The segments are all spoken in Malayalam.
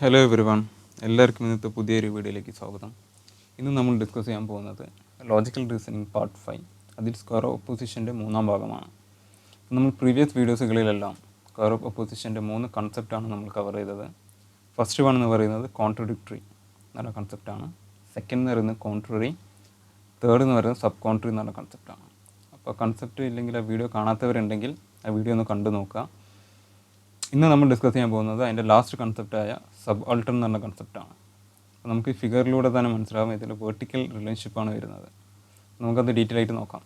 ഹലോ എവരി വൺ, എല്ലാവർക്കും ഇന്നത്തെ പുതിയൊരു വീഡിയോയിലേക്ക് സ്വാഗതം. ഇന്ന് നമ്മൾ ഡിസ്കസ് ചെയ്യാൻ പോകുന്നത് ലോജിക്കൽ റീസണിങ് പാർട്ട് 5, അതിൽ സ്ക്വയർ ഓഫ് ഒപ്പോസിഷൻ്റെ മൂന്നാം ഭാഗമാണ്. നമ്മൾ പ്രീവിയസ് വീഡിയോസുകളിലെല്ലാം സ്ക്വയർ ഓഫ് ഒപ്പോസിഷൻ്റെ 3 കൺസെപ്റ്റാണ് നമ്മൾ കവർ ചെയ്തത്. ഫസ്റ്റ് വൺ എന്ന് പറയുന്നത് കോൺട്രഡിക്ടറി എന്നുള്ള കൺസെപ്റ്റാണ്. സെക്കൻഡ് എന്ന് പറയുന്നത് കോൺട്രറി, തേർഡ് എന്ന് പറയുന്നത് സബ് കോൺട്രറി എന്നുള്ള കൺസെപ്റ്റാണ്. അപ്പോൾ കൺസെപ്റ്റ് ഇല്ലെങ്കിൽ ആ വീഡിയോ കാണാത്തവരുണ്ടെങ്കിൽ ആ വീഡിയോ ഒന്ന് കണ്ടു നോക്കുക. ഇന്ന് നമ്മൾ ഡിസ്കസ് ചെയ്യാൻ പോകുന്നത് അതിൻ്റെ ലാസ്റ്റ് കൺസെപ്റ്റായ സബ് ആൾട്ടർ എന്ന് പറഞ്ഞ കൺസെപ്റ്റാണ്. അപ്പോൾ നമുക്ക് ഈ ഫിഗറിലൂടെ തന്നെ മനസ്സിലാവും ഇതിൽ വെർട്ടിക്കൽ റിലേഷൻഷിപ്പാണ് വരുന്നത്. നമുക്കത് ഡീറ്റെയിൽ ആയിട്ട് നോക്കാം.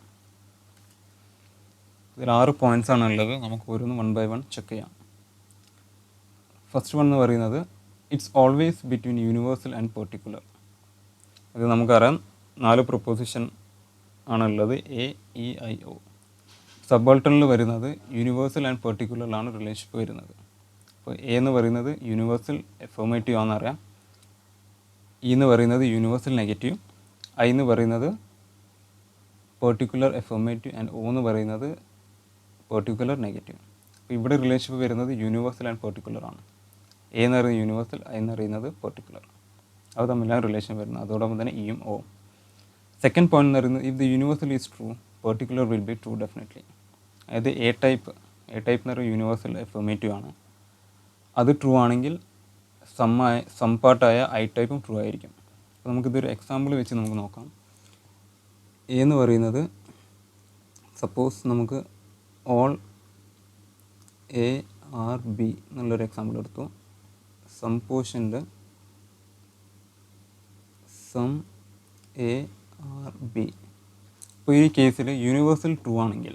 ഇതിൽ 6 പോയിൻറ്റ്സ് ആണ് ഉള്ളത്. നമുക്ക് ഓരോന്ന് 1 by 1 ചെക്ക് ചെയ്യാം. ഫസ്റ്റ് വൺ എന്ന് പറയുന്നത് it's always between universal and particular. ഇത് നമുക്കറിയാം 4 പ്രൊപ്പോസിഷൻ ആണുള്ളത്, എ ഇ ഐ ഒ. സബ് ആൾട്ടറിൽ വരുന്നത് യൂണിവേഴ്സൽ ആൻഡ് പെർട്ടിക്കുലറിലാണ് റിലേഷൻഷിപ്പ് വരുന്നത്. അപ്പോൾ എ എന്ന് പറയുന്നത് യൂണിവേഴ്സൽ എഫർമേറ്റീവ് ആണെന്നറിയാം, ഇ എന്ന് പറയുന്നത് യൂണിവേഴ്സൽ നെഗറ്റീവ്, ഐ എന്ന് പറയുന്നത് പെർട്ടിക്കുലർ എഫർമേറ്റീവ് ആൻഡ് ഒ എന്ന് പറയുന്നത് പെർട്ടിക്കുലർ നെഗറ്റീവ്. അപ്പോൾ ഇവിടെ റിലേഷൻഷിപ്പ് വരുന്നത് യൂണിവേഴ്സൽ ആൻഡ് പെർട്ടിക്കുലർ ആണ്. എ എന്ന് പറയുന്നത് യൂണിവേഴ്സൽ, ഐ എന്ന് പറയുന്നത് പെർട്ടിക്കുലർ. അത് തമ്മിലാണ് റിലേഷൻ വരുന്നത്. അതോടൊപ്പം തന്നെ ഇയും ഒവും. സെക്കൻഡ് പോയിന്റ് എന്ന് പറയുന്നത് if the universal is true particular will be true definitely. അതായത് എ ടൈപ്പ് എന്ന് പറയുന്നത് യൂണിവേഴ്സൽ എഫർമേറ്റീവ് ആണ്. അത് ട്രൂ ആണെങ്കിൽ സം പാർട്ടായ ഐ ടൈപ്പും ട്രൂ ആയിരിക്കും. അപ്പോൾ നമുക്കിതൊരു എക്സാമ്പിൾ വെച്ച് നമുക്ക് നോക്കാം. എ എന്ന് പറയുന്നത് സപ്പോസ് നമുക്ക് ഓൾ എ ആർ ബി എന്നുള്ളൊരു എക്സാമ്പിൾ എടുത്തു. സം പോർഷൻ്റെ സം എ ആർ ബി. ഇപ്പോൾ ഈ കേസിൽ യൂണിവേഴ്സൽ ട്രൂ ആണെങ്കിൽ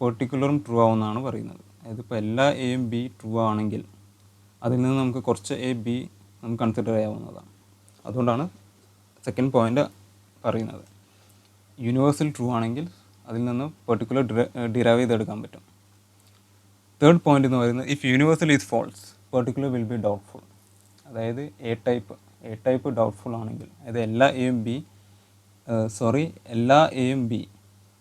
പെർട്ടിക്കുലറും ട്രൂ ആവുമെന്നാണ് പറയുന്നത്. അതായത് ഇപ്പോൾ എല്ലാ എയും ബി ട്രൂ ആണെങ്കിൽ അതിൽ നിന്ന് നമുക്ക് കുറച്ച് എ ബി നമുക്ക് കൺസിഡർ ചെയ്യാവുന്നതാണ്. അതുകൊണ്ടാണ് സെക്കൻഡ് പോയിൻ്റ് പറയുന്നത്. യൂണിവേഴ്സൽ ട്രൂ ആണെങ്കിൽ അതിൽ നിന്ന് പെർട്ടിക്കുലർ ഡിറൈവ് ചെയ്തെടുക്കാൻ പറ്റും. തേർഡ് പോയിൻ്റ് എന്ന് പറയുന്നത് if universal is false particular will be doubtful. അതായത് എ ടൈപ്പ് ഡൗട്ട്ഫുൾ ആണെങ്കിൽ, അതായത് എല്ലാ എയും ബി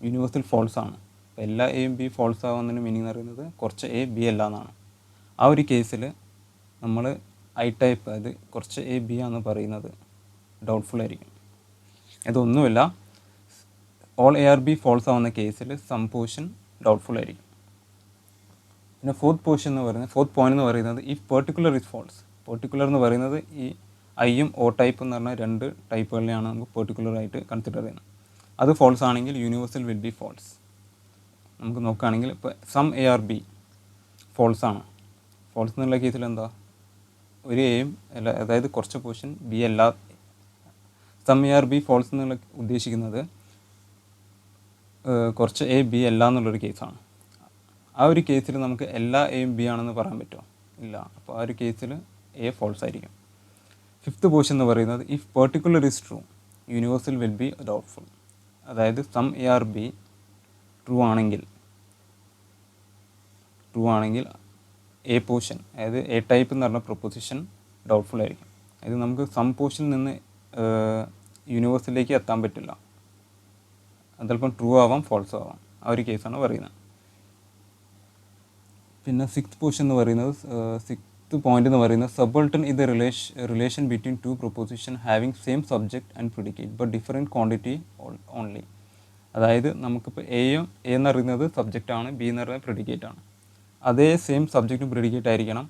യൂണിവേഴ്സൽ ഫോൾസ് ആണ്. അപ്പോൾ എല്ലാ എയും ബി ഫോൾസ് ആവുന്നതിന് മീനിങ് എന്ന് പറയുന്നത് കുറച്ച് എ ബി അല്ല എന്നാണ്. ആ ഒരു കേസിൽ നമ്മൾ ഐ ടൈപ്പ്, അതായത് കുറച്ച് എ ബി ആണെന്ന് പറയുന്നത് ഡൗട്ട്ഫുൾ ആയിരിക്കും. ഇതൊന്നുമില്ല, all A are B false ആവുന്ന കേസിൽ സം പോർഷൻ ഡൗട്ട്ഫുൾ ആയിരിക്കും. പിന്നെ ഫോർത്ത് പോയിന്റ് എന്ന് പറയുന്നത് if particular is false. Particular എന്ന് പറയുന്നത് ഈ ഐയും ഒ ടൈപ്പ് എന്ന് പറഞ്ഞാൽ 2 ടൈപ്പുകളിലെയാണ് നമുക്ക് പെർട്ടിക്കുലറായിട്ട് കൺസിഡർ ചെയ്യുന്നത്. അത് ഫോൾസ് ആണെങ്കിൽ യൂണിവേഴ്സൽ വിൽ ബി ഫോൾസ്. നമുക്ക് നോക്കുകയാണെങ്കിൽ ഇപ്പോൾ some A are B false ആണ്. ഫോൾസ് എന്നുള്ള കേസിൽ എന്താ, ഒരു എയും അല്ല, അതായത് കുറച്ച് പോർഷൻ ബി അല്ല. Some A are B false എന്നുള്ള ഉദ്ദേശിക്കുന്നത് കുറച്ച് എ ബി അല്ല എന്നുള്ളൊരു കേസാണ്. ആ ഒരു കേസിൽ നമുക്ക് എല്ലാ എയും ബി ആണെന്ന് പറയാൻ പറ്റുമോ? ഇല്ല. അപ്പോൾ ആ ഒരു കേസിൽ എ ഫോൾസ് ആയിരിക്കും. ഫിഫ്ത്ത് പോർഷൻ എന്ന് പറയുന്നത് if particular is true universal will be doubtful. അതായത് some A are B true ആണെങ്കിൽ എ പോർഷൻ, അതായത് എ ടൈപ്പ് എന്ന് പറഞ്ഞ പ്രൊപ്പോസിഷൻ ഡൗട്ട്ഫുൾ ആയിരിക്കും. അതായത് നമുക്ക് സം പോർഷനിൽ നിന്ന് യൂണിവേഴ്സിലേക്ക് എത്താൻ പറ്റില്ല. അതല്പം ട്രൂ ആവാം, ഫോൾസ് ആവാം. ആ ഒരു കേസാണ് പറയുന്നത്. പിന്നെ സിക്സ്ത് പോയിന്റ് എന്ന് പറയുന്നത് സബൾട്ടൺ ഇത് relation between 2 proposition having same subject and predicate but different quantity only. അതായത് നമുക്കിപ്പോൾ എ എന്ന് പറയുന്നത് സബ്ജക്റ്റാണ്, ബി എന്ന് പറയുന്നത് പ്രിഡിക്കേറ്റ് ആണ്. അതേ സെയിം സബ്ജക്റ്റും പ്രിഡിക്കേറ്റ് ആയിരിക്കണം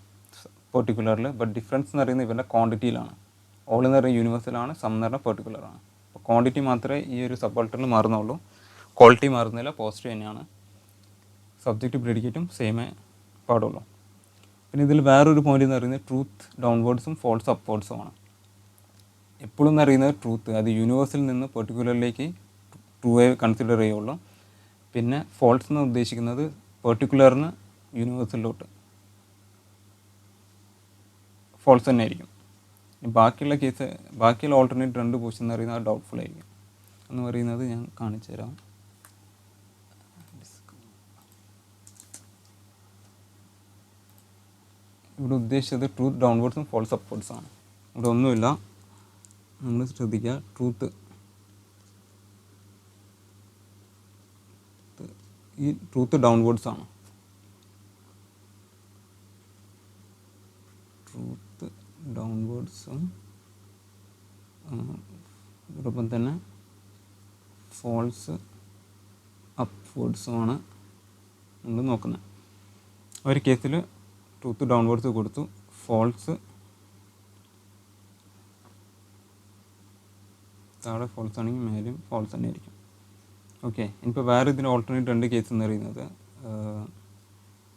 പെർട്ടിക്കുലറിൽ, ബട്ട് ഡിഫറൻസ് എന്ന് പറയുന്നത് ഇവരുടെ ക്വാണ്ടിറ്റിയിലാണ്. ഓൾ എന്ന് പറയുന്നത് യൂണിവേഴ്സലാണ്, സം എന്ന് പറഞ്ഞാൽ പെർട്ടിക്കുലറാണ്. അപ്പോൾ ക്വാണ്ടിറ്റി മാത്രമേ ഈ ഒരു സബൾട്ടണിൽ മാറുന്നുള്ളൂ, ക്വാളിറ്റി മാറുന്നില്ല, പോസിറ്റീവ് തന്നെയാണ്. സബ്ജക്റ്റ് പ്രിഡിക്കേറ്റും സെയിമേ പാടുള്ളൂ. പിന്നെ ഇതിൽ വേറൊരു പോയിന്റ് എന്ന് പറയുന്നത് ട്രൂത്ത് ഡൗൺവേർഡ്സും ഫോൾസ് അപ്വേർഡ്സുമാണ്. എപ്പോഴും എന്ന് പറയുന്നത് ട്രൂത്ത്, അത് യൂണിവേഴ്സിൽ നിന്ന് പെർട്ടിക്കുലറിലേക്ക് ട്രൂവേ കൺസിഡർ ചെയ്യുള്ളൂ. പിന്നെ ഫോൾസ് എന്ന് ഉദ്ദേശിക്കുന്നത് പെർട്ടിക്കുലറിന് യൂണിവേഴ്സലിലോട്ട് ഫോൾസ് തന്നെ ആയിരിക്കും. ബാക്കിയുള്ള ഓൾട്ടർനേറ്റ് 2 പോർഷൻ എന്ന് പറയുന്നത് ഡൗട്ട്ഫുൾ ആയിരിക്കും എന്ന് പറയുന്നത് ഞാൻ കാണിച്ചു തരാം. ഇവിടെ ഉദ്ദേശിച്ചത് ട്രൂത്ത് ഡൗൺവേർഡ്സും ഫോൾസ് അപ്വേർഡ്സും ആണ്. ഇവിടെ ഒന്നുമില്ല, നമ്മൾ ശ്രദ്ധിക്കുക. ട്രൂത്ത് ഡൗൺവേർഡ്സ് ആണ്. ട്രൂത്ത് ഡൗൺവേർഡ്സും അതോടൊപ്പം തന്നെ ഫോൾസ് അപ്വേർഡ്സുമാണ് നമ്മൾ നോക്കുന്നത്. ഒരു കേസിൽ ട്രൂത്ത് ഡൗൺവേർഡ്സ് കൊടുത്തു, ഫോൾസ് താഴെ ഫോൾസ് ആണെങ്കിൽ മേലും ഫോൾസ് തന്നെ ആയിരിക്കും. ഓക്കെ, ഇനിയിപ്പോൾ വേറെ ഇതിന് ഓൾട്ടർനേറ്റ് 2 കേസ് എന്ന് പറയുന്നത്,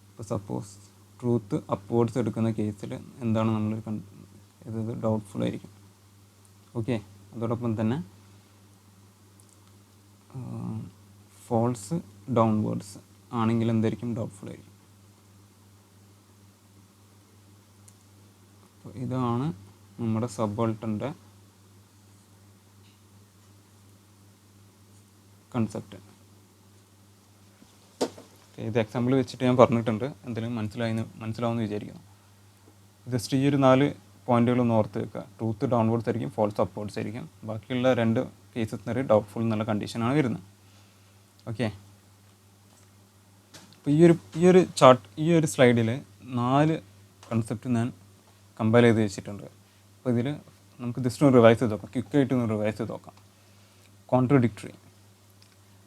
ഇപ്പോൾ സപ്പോസ് ട്രൂത്ത് അപ്വേർഡ്സ് എടുക്കുന്ന കേസിൽ എന്താണ് നമ്മൾ ഇത് ഡൗട്ട്ഫുൾ ആയിരിക്കും. ഓക്കെ, അതോടൊപ്പം തന്നെ ഫോൾസ് ഡൗൺവേർഡ്സ് ആണെങ്കിൽ എന്തായിരിക്കും, ഡൗട്ട്ഫുൾ ആയിരിക്കും. അപ്പോൾ ഇതാണ് നമ്മുടെ സബോൾട്ടൻ്റെ കൺസെപ്റ്റ്. ഇത് എക്സാമ്പിൾ വെച്ചിട്ട് ഞാൻ പറഞ്ഞിട്ടുണ്ട്, എന്തെങ്കിലും മനസ്സിലാവുമെന്ന് വിചാരിക്കുന്നു. ജസ്റ്റ് ഈ ഒരു 4 പോയിന്റുകളൊന്ന് ഓർത്ത് വെക്കുക. ട്രൂത്ത് ഡൗൺവേർഡ്സ് ആയിരിക്കും, ഫോൾസ് അപ്വേർഡ്സ് ആയിരിക്കും. ബാക്കിയുള്ള 2 കേസസ് നിറയെ ഡൗട്ട്ഫുൾ എന്നുള്ള കണ്ടീഷനാണ് വരുന്നത്. ഓക്കെ, അപ്പോൾ ഈ ഒരു സ്ലൈഡിൽ 4 കൺസെപ്റ്റ് ഞാൻ കമ്പയർ ചെയ്ത് വെച്ചിട്ടുണ്ട്. അപ്പോൾ ഇതിൽ നമുക്ക് ജസ്റ്റ് ഒന്ന് റിവൈസ് ചെയ്ത് നോക്കാം, ക്വിക്കായിട്ടൊന്ന് റിവൈസ് ചെയ്ത് നോക്കാം.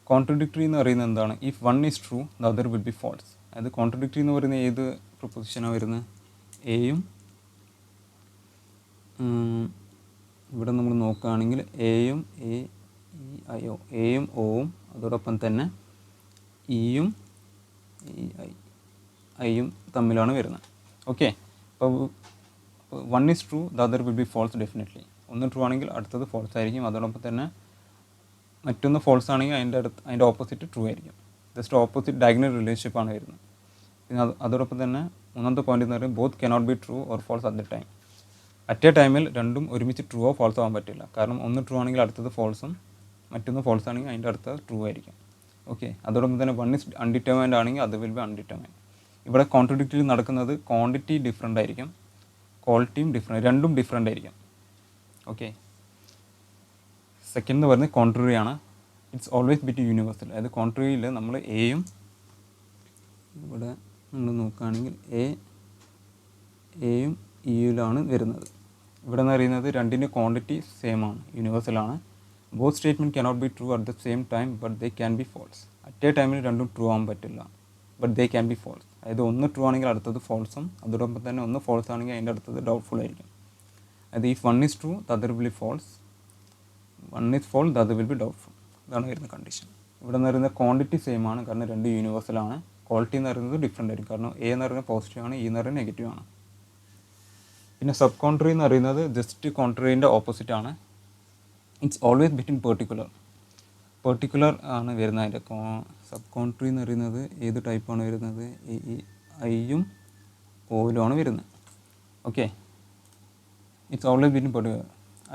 കോൺട്രഡിക്ടറി എന്ന് പറയുന്നത് എന്താണ്? If one is true the other will be false. അതായത് കോൺട്രഡിക്ടറി എന്ന് പറയുന്നത് ഏത് പ്രൊപ്പോസിഷനാണ് വരുന്നത്? എയും ഇവിടെ നമ്മൾ നോക്കുകയാണെങ്കിൽ എയും എയും ഒവും അതോടൊപ്പം തന്നെ ഇയും ഐയും തമ്മിലാണ് വരുന്നത്. ഓക്കെ, അപ്പോൾ one is true the other will be false definitely. ഒന്ന് ട്രൂ ആണെങ്കിൽ അടുത്തത് ഫോൾസ് ആയിരിക്കും. അതോടൊപ്പം തന്നെ മറ്റൊന്ന് ഫോൾസ് ആണെങ്കിൽ അതിൻ്റെ ഓപ്പോസിറ്റ് ട്രൂ ആയിരിക്കും. ജസ്റ്റ് ഓപ്പോസിറ്റ് ഡയഗണൽ റിലേഷൻഷിപ്പാണ് വരുന്നത്. പിന്നെ അതോടൊപ്പം തന്നെ മൂന്നാമത്തെ പോയിന്റ് എന്ന് പറയുന്നത് both cannot be true or false at the time. At a ടൈമിൽ രണ്ടും ഒരുമിച്ച് ട്രൂവോ ഫോൾസോ ആവാൻ പറ്റില്ല. കാരണം ഒന്ന് ട്രൂ ആണെങ്കിൽ അടുത്തത് ഫോൾസും, മറ്റൊന്ന് ഫോൾസ് ആണെങ്കിൽ അതിൻ്റെ അടുത്തത് ട്രൂ ആയിരിക്കും. ഓക്കെ, അതോടൊപ്പം തന്നെ വൺ ഇസ് അൺഡിറ്റർമൈൻഡ് ആണെങ്കിൽ അത് വിൽ ബി അൺഡിറ്റർമൈൻഡ്. ഇവിടെ കോൺട്രഡിക്ടറി നടക്കുന്നത് ക്വാണ്ടിറ്റി ഡിഫറൻ്റ് ആയിരിക്കും, ക്വാളിറ്റിയും ഡിഫറെൻറ്റ്, രണ്ടും ഡിഫറെൻ്റ് ആയിരിക്കും. ഓക്കെ, സെക്കൻഡ് എന്ന് പറയുന്നത് കോൺട്രറി ആണ്. It's always between universal. അതായത് കോൺട്രറിയിൽ നമ്മൾ എയും ഇവിടെ നമ്മൾ നോക്കുകയാണെങ്കിൽ എയും ഇയിലാണ് വരുന്നത്. ഇവിടെ എന്ന് പറയുന്നത് രണ്ടിൻ്റെ ക്വാണ്ടിറ്റി സെയിം ആണ്, യൂണിവേഴ്സലാണ്. Both statement cannot be true at the same time but they can be false. At a ടൈമിൽ രണ്ടും ട്രൂ ആവാൻ പറ്റില്ല, but they can be false. അതായത് ഒന്ന് ട്രൂ ആണെങ്കിൽ അടുത്തത് ഫോൾസും, അതോടൊപ്പം തന്നെ ഒന്ന് ഫോൾസ് ആണെങ്കിൽ അതിൻ്റെ അടുത്തത് ഡൗട്ട്ഫുൾ ആയിരിക്കും. അതായത് if one is true the other will be false, one is false the other will be doubtful. ഇതാണ് വരുന്ന കണ്ടീഷൻ. ഇവിടെ എന്ന് പറയുന്നത് ക്വാണ്ടിറ്റി സെയിം ആണ്, കാരണം രണ്ട് യൂണിവേഴ്സലാണ്. ക്വാളിറ്റി എന്ന് പറയുന്നത് ഡിഫറെൻ്റ് ആയിരിക്കും, കാരണം എ എന്ന് പറയുന്നത് പോസിറ്റീവ് ആണ്, ഇ എന്ന് പറയുന്നത് നെഗറ്റീവ് ആണ്. പിന്നെ സബ് കോൺട്രി എന്ന് പറയുന്നത് ജസ്റ്റ് കോൺട്രീൻ്റെ ഓപ്പോസിറ്റ് ആണ്. ഇറ്റ്സ് ഓൾവേസ് ബിറ്റ്വീൻ പെർട്ടിക്കുലർ ആണ് വരുന്നത്. അതിൻ്റെ സബ് കോൺട്രി എന്ന് പറയുന്നത് ഏത് ടൈപ്പാണ് വരുന്നത്? ഐയും ഓയിലുമാണ് വരുന്നത്. Okay, it's always between particular.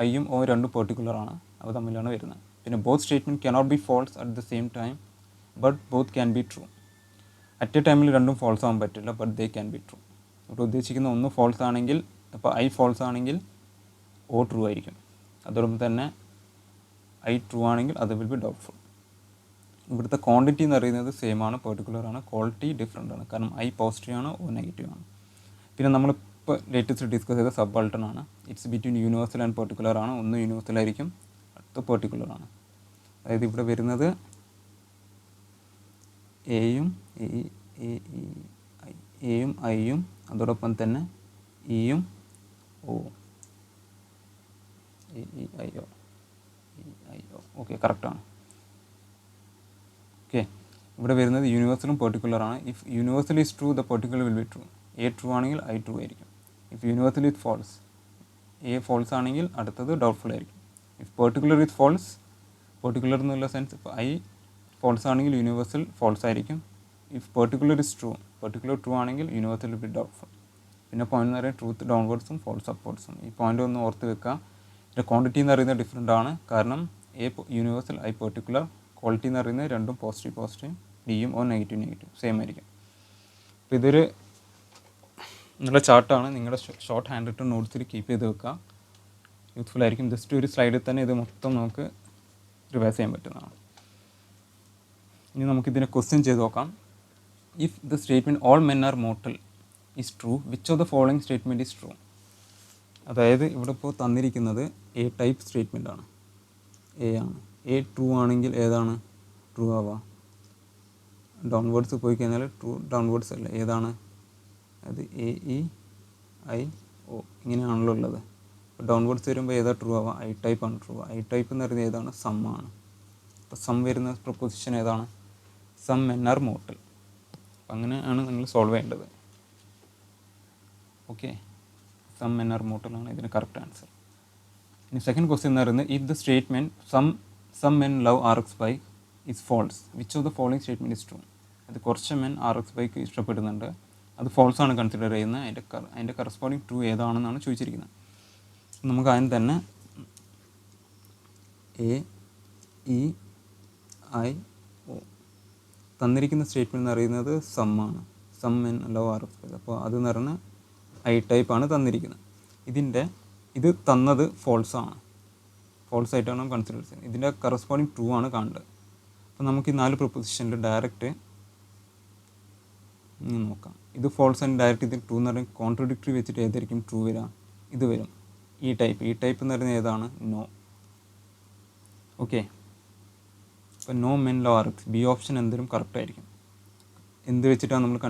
ഐയും ഓ രണ്ടും പെർട്ടിക്കുലറാണ്, അവ തമ്മിലാണ് വരുന്നത്. പിന്നെ both statement cannot be false at the same time but both can be true. At a ടൈമിൽ രണ്ടും ഫോൾസ് ആവാൻ പറ്റില്ല, but they can be true. ഇവിടെ ഉദ്ദേശിക്കുന്ന ഒന്ന് ഫോൾസ് ആണെങ്കിൽ, അപ്പോൾ ഐ ഫോൾസ് ആണെങ്കിൽ ഓ ട്രൂ ആയിരിക്കും. അതോടൊപ്പം തന്നെ ഐ ട്രൂ ആണെങ്കിൽ അത് വിൽ ബി ഡൗട്ട്ഫുൾ. ഇവിടുത്തെ ക്വാണ്ടിറ്റി എന്ന് പറയുന്നത് സെയിം ആണ്, പെർട്ടിക്കുലർ ആണ്. ക്വാളിറ്റി ഡിഫറെൻ്റ് ആണ്, കാരണം ഐ പോസിറ്റീവ് ആണ്, ഓ നെഗറ്റീവ് ആണ്. പിന്നെ നമ്മളിപ്പോൾ ലേറ്റസ്റ്റ് ഡിസ്കസ് ചെയ്ത സബാൾട്ടൺ ആണ്. It's between universal and particular ആണ്. ഒന്ന് യൂണിവേഴ്സൽ ആയിരിക്കും, അടുത്ത പെർട്ടിക്കുലർ ആണ്. അതായത് ഇവിടെ വരുന്നത് എയും ഐയും അതോടൊപ്പം തന്നെ ഇയും ഓ ഐഒ. ഓക്കെ, കറക്റ്റാണ്. ഓക്കെ, ഇവിടെ വരുന്നത് യൂണിവേഴ്സലും പെർട്ടിക്കുലറാണ്. If universal is true the particular will be true. A true ആണെങ്കിൽ ഐ ട്രൂ ആയിരിക്കും. If universal is false, A false ആണെങ്കിൽ അടുത്തത് ഡൗട്ട്ഫുൾ ആയിരിക്കും. If particular is false, particular എന്നുള്ള സെൻസ് ഇപ്പോൾ ഐ ഫോൾസ് ആണെങ്കിൽ യൂണിവേഴ്സൽ ഫോൾസ് ആയിരിക്കും. If particular is true, particular true ആണെങ്കിൽ യൂണിവേഴ്സൽ വിൽ ബി ഡൗട്ട്ഫുൾ. പിന്നെ പോയിന്റ് എന്ന് പറയുന്നത് ട്രൂത്ത് ഡൗൺവേർഡ്സും ഫോൾസ് അപ്വേർഡ്സും. ഈ പോയിന്റ് ഒന്ന് ഓർത്ത് വെക്കുക. ഇതിൻ്റെ ക്വാണ്ടിറ്റി എന്ന് പറയുന്നത് ഡിഫറെൻ്റ് ആണ്, കാരണം A universal, I particular. Quality എന്ന് പറയുന്നത് രണ്ടും പോസിറ്റീവ്, ഡിയും ഓ നെഗറ്റീവ് സെയിം ആയിരിക്കും. അപ്പോൾ ഇതൊരു നിങ്ങളുടെ ചാർട്ടാണ്. നിങ്ങളുടെ ഷോർട്ട് ഹാൻഡ് റിട്ടൺ നോട്ട്സിൽ കീപ്പ് ചെയ്ത് വെക്കുക, യൂസ്ഫുൾ ആയിരിക്കും. ജസ്റ്റ് ഒരു സ്ലൈഡിൽ തന്നെ ഇത് മൊത്തം നമുക്ക് റിവൈസ് ചെയ്യാൻ പറ്റുന്നതാണ്. ഇനി നമുക്കിതിനെ ക്വസ്റ്റ്യൻ ചെയ്ത് നോക്കാം. If the statement all men are mortal is true, which of the following statement is true? അതായത് ഇവിടെ ഇപ്പോൾ തന്നിരിക്കുന്നത് എ ടൈപ്പ് സ്റ്റേറ്റ്മെൻ്റ് ആണ്, എ ആണ്. എ ട്രൂ ആണെങ്കിൽ ഏതാണ് ട്രൂ ആവുക? ഡൗൺവേർഡ്സ് പോയി കഴിഞ്ഞാൽ ട്രൂ ഡൗൺവേർഡ്സ് അല്ല, ഏതാണ് അത്? എ ഇ ഐ ഒ ഇങ്ങനെയാണല്ലോ ഉള്ളത്. അപ്പോൾ ഡൗൺവേർഡ്സ് വരുമ്പോൾ ഏതാ ട്രൂ ആവുക? ഐ ടൈപ്പ് ആണ് ട്രൂ. ഐ ടൈപ്പ് എന്ന് പറയുന്നത് ഏതാണ്? സം ആണ്. അപ്പോൾ സം വരുന്ന പ്രൊപ്പോസിഷൻ ഏതാണ്? Some men are mortal. അപ്പം അങ്ങനെയാണ് നിങ്ങൾ സോൾവ് ചെയ്യേണ്ടത്. Okay, some men are mortal ആണ് ഇതിന് കറക്റ്റ് ആൻസർ. ഇനി സെക്കൻഡ് ക്വസ്റ്റ്യൻ എന്ന് പറയുന്നത് if the statement some men love are X bike is false which of the following statement is true? അത് കുറച്ച് മെൻ ആർ എക്സ് ബൈക്ക് ഇഷ്ടപ്പെടുന്നുണ്ട്, അത് ഫോൾസ് ആണ് കൺസിഡർ ചെയ്യുന്നത്, അതിൻ്റെ കറസ്പോണ്ടിങ് ട്രൂ ഏതാണെന്നാണ് ചോദിച്ചിരിക്കുന്നത്. നമുക്ക് ആദ്യം തന്നെ എ ഇ ഐ ഒ തന്നിരിക്കുന്ന സ്റ്റേറ്റ്മെൻറ്റ് എന്ന് പറയുന്നത് സം ആണ്, some men love are X bike. അപ്പോൾ അതെന്ന് പറഞ്ഞാൽ ഐ ടൈപ്പാണ് തന്നിരിക്കുന്നത്. ഇത് തന്നത് ഫോൾസ് ആണ്, ഫോൾസ് ആയിട്ടാണ് കൺസിഡർ ചെയ്യുന്നത്. ഇതിൻ്റെ കറസ്പോണ്ടിങ് ട്രൂ ആണ് കാണേണ്ടത്. അപ്പോൾ നമുക്ക് ഈ 4 പ്രൊപ്പോസിഷനിൽ ഡയറക്റ്റ് നോക്കാം. ഇത് ഫോൾസ് ആൻഡ് ഡയറക്റ്റ് ഇത് ട്രൂ എന്ന് പറഞ്ഞാൽ കോൺട്രഡിക്ടറി വെച്ചിട്ട് ഏതായിരിക്കും ട്രൂ വരിക? ഇത് വരും, ഈ ടൈപ്പ് എന്ന് പറയുന്നത് ഏതാണ്? നോ. ഓക്കെ, അപ്പോൾ no men love are X, B option എന്തെങ്കിലും കറക്റ്റ് ആയിരിക്കും. എന്ത് വെച്ചിട്ടാണ് നമ്മൾ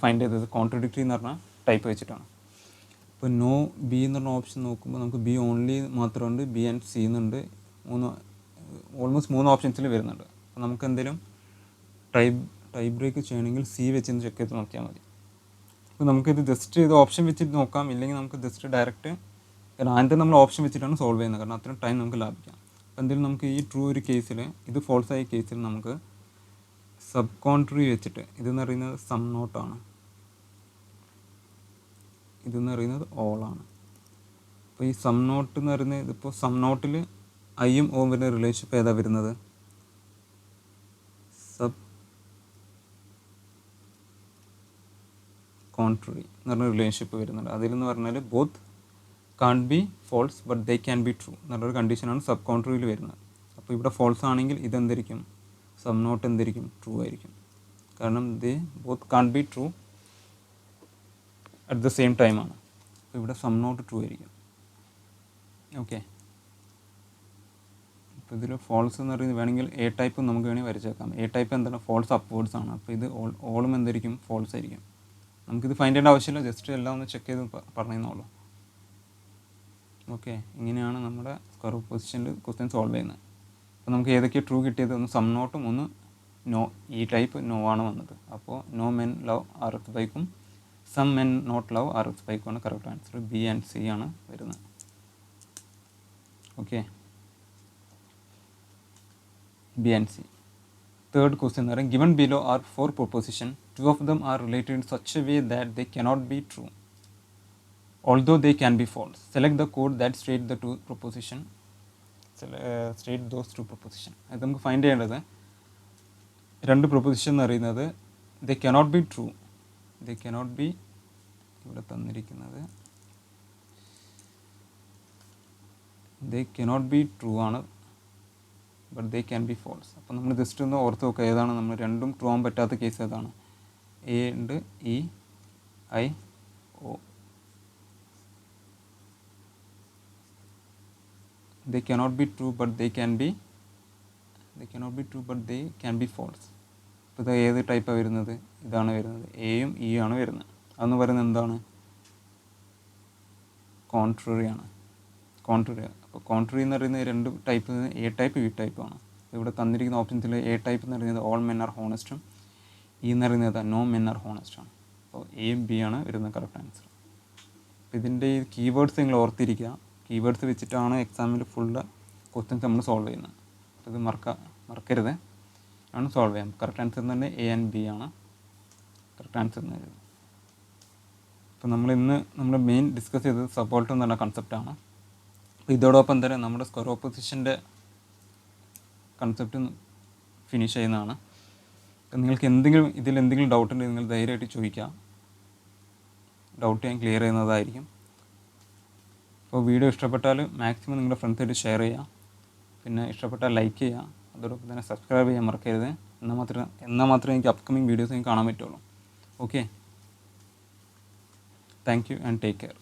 ഫൈൻഡ് ചെയ്തത്? കോൺട്രഡിക്ടറി എന്ന് പറഞ്ഞാൽ ടൈപ്പ് വെച്ചിട്ടാണ്. ഇപ്പോൾ നോ ബി എന്ന് പറഞ്ഞ ഓപ്ഷൻ നോക്കുമ്പോൾ നമുക്ക് ബി ഓൺലി മാത്രമുണ്ട്, ബി ആൻഡ് സി എന്നുണ്ട്, ഓൾമോസ്റ്റ് 3 ഓപ്ഷൻസിൽ വരുന്നുണ്ട്. അപ്പോൾ നമുക്ക് എന്തെങ്കിലും ടൈ ബ്രേക്ക് ചെയ്യണമെങ്കിൽ സി വെച്ചൊന്ന് ചെക്ക് ചെയ്ത് നോക്കിയാൽ മതി. അപ്പോൾ നമുക്കിത് ജസ്റ്റ് ഇത് ഓപ്ഷൻ വെച്ചിട്ട് നോക്കാം, ഇല്ലെങ്കിൽ നമുക്ക് ജസ്റ്റ് ഡയറക്റ്റ്, കാരണം ആദ്യത്തെ നമ്മൾ ഓപ്ഷൻ വെച്ചിട്ടാണ് സോൾവ് ചെയ്യുന്നത്, കാരണം അത്രയും ടൈം നമുക്ക് ലാഭിക്കാം. അപ്പോൾ എന്തെങ്കിലും നമുക്ക് ഈ ട്രൂ ഒരു കേസിൽ, ഇത് ഫോൾസ് ആയ കേസിൽ നമുക്ക് സബ് കോൺട്രി വെച്ചിട്ട്, ഇതെന്ന് പറയുന്നത് സം നോട്ടാണ്, ഇതെന്ന് പറയുന്നത് ഓളാണ്. അപ്പോൾ ഈ സം നോട്ട് എന്ന് പറയുന്നത്, ഇതിപ്പോൾ സം നോട്ടിൽ ഐയും ഓം വരുന്ന റിലേഷൻഷിപ്പ് ഏതാ വരുന്നത്? സബ് കോൺട്രറി എന്ന് പറഞ്ഞ റിലേഷൻഷിപ്പ് വരുന്നുണ്ട്. അതിലെന്ന് പറഞ്ഞാൽ both can be false but they can be true എന്നുള്ളൊരു കണ്ടീഷനാണ് സബ് കോൺട്രറിയിൽ വരുന്നത്. അപ്പോൾ ഇവിടെ ഫോൾസ് ആണെങ്കിൽ ഇതെന്തായിരിക്കും? സം നോട്ട് എന്തായിരിക്കും? ട്രൂ ആയിരിക്കും. കാരണം they both can be true at the same time ആണ്. അപ്പോൾ ഇവിടെ സം നോട്ട് ട്രൂ ആയിരിക്കും. ഓക്കെ, അപ്പോൾ ഇതിൽ ഫോൾസ് എന്ന് പറയുന്നത് വേണമെങ്കിൽ എ ടൈപ്പ് നമുക്ക് വേണമെങ്കിൽ വരച്ചേക്കാം. എ ടൈപ്പ് എന്താണ്? ഫോൾസ് അപ്വേർഡ്സ് ആണ്. അപ്പോൾ ഇത് ഓളും എന്തായിരിക്കും? ഫോൾസ് ആയിരിക്കും. നമുക്കിത് ഫൈൻഡ് ചെയ്യേണ്ട ആവശ്യമില്ല, ജസ്റ്റ് എല്ലാം ഒന്ന് ചെക്ക് ചെയ്ത് പറഞ്ഞെന്നുള്ളൂ. ഓക്കെ, ഇങ്ങനെയാണ് നമ്മുടെ സ്ക്വയർ പൊസിഷനിൽ ക്വസ്റ്റ്യൻ സോൾവ് ചെയ്യുന്നത്. അപ്പോൾ നമുക്ക് ഏതൊക്കെയാണ് ട്രൂ കിട്ടിയത്? ഒന്ന് സം നോട്ടും ഒന്ന് നോ, ഈ ടൈപ്പ് നോ ആണ് വന്നത്. അപ്പോൾ no men love are X ബൈക്കും some men not love are X ബൈക്കും ആണ് correct answer. B and C ആണ് വരുന്നത്. Okay, B and C. Third question എന്ന് പറയുന്നത് given below are 4 proposition, 2 of them are related in such a way that they cannot be true although they can be false. Select the code that state the 2 proposition. State those 2 proposition. അത് നമുക്ക് ഫൈൻഡ് ചെയ്യേണ്ടത് 2 പ്രൊപ്പോസിഷൻ എന്ന് പറയുന്നത് they cannot be true, they cannot be, ഇവിടെ തന്നിരിക്കുന്നത് they cannot be true ആണ്, but they can be false. അപ്പോൾ നമ്മൾ ജസ്റ്റ് ഒന്ന് ഓർത്ത് നോക്കുക, ഏതാണ് നമ്മൾ രണ്ടും ട്രൂ ആകാൻ പറ്റാത്ത കേസ് ഏതാണ്? എ ഉണ്ട്, E I O. They cannot be true but they can be false. അപ്പോൾ ഇത് ഏത് ടൈപ്പാണ് വരുന്നത്? ഇതാണ് വരുന്നത്, എയും ഇ ആണ് വരുന്നത്. അതെന്ന് പറയുന്നത് എന്താണ്? കോൺട്രറി ആണ്. അപ്പോൾ കോൺട്രറി എന്ന് പറയുന്നത് 2 ടൈപ്പ്, എ ടൈപ്പ് ബി ടൈപ്പാണ്. ഇവിടെ തന്നിരിക്കുന്ന ഓപ്ഷൻസിൽ എ ടൈപ്പ് എന്ന് പറയുന്നത് ഓൾ മെൻ ആർ ഹോണസ്റ്റും, ഇ എന്ന് പറയുന്നത് നോ മെൻ ആർ ഹോണസ്റ്റാണ്. അപ്പോൾ എയും ബി ആണ് വരുന്നത് കറക്റ്റ് ആൻസർ. അപ്പോൾ ഇതിൻ്റെ ഈ കീവേഡ്സ് നിങ്ങൾ ഓർത്തിരിക്കുക, കീവേഡ്സ് വെച്ചിട്ടാണ് എക്സാമിൽ ഫുള്ള് ക്വസ്റ്റ്യൻസ് നമ്മൾ സോൾവ് ചെയ്യുന്നത്. അപ്പോൾ ഇത് മറക്കരുത്, ആണ് സോൾവ് ചെയ്യാം. കറക്റ്റ് ആൻസർ തന്നെ എ ആൻഡ് ബി ആണ് കറക്റ്റ് ആൻസർ എന്ന് വരുന്നത്. അപ്പോൾ നമ്മൾ മെയിൻ ഡിസ്കസ് ചെയ്തത് സബോൾട്ട് എന്ന് പറഞ്ഞ കൺസെപ്റ്റാണ്. അപ്പോൾ ഇതോടൊപ്പം തന്നെ നമ്മുടെ സ്ക്വയർ ഓപ്പോസിഷൻ്റെ കൺസെപ്റ്റ് ഫിനിഷ് ചെയ്യുന്നതാണ്. നിങ്ങൾക്ക് ഇതിലെന്തെങ്കിലും ഡൗട്ട് ഉണ്ടെങ്കിൽ നിങ്ങൾ ധൈര്യമായിട്ട് ചോദിക്കാം, ഡൗട്ട് ഞാൻ ക്ലിയർ ചെയ്യുന്നതായിരിക്കും. അപ്പോൾ വീഡിയോ ഇഷ്ടപ്പെട്ടാൽ മാക്സിമം നിങ്ങളുടെ ഫ്രണ്ട്സായിട്ട് ഷെയർ ചെയ്യുക, പിന്നെ ഇഷ്ടപ്പെട്ടാൽ ലൈക്ക് ചെയ്യുക, അതോടൊപ്പം തന്നെ സബ്സ്ക്രൈബ് ചെയ്യാൻ മറക്കരുത്. എന്നാൽ മാത്രമേ എനിക്ക് അപ്കമിങ് വീഡിയോസ് കാണാൻ പറ്റുള്ളൂ. Okay, thank you and take care.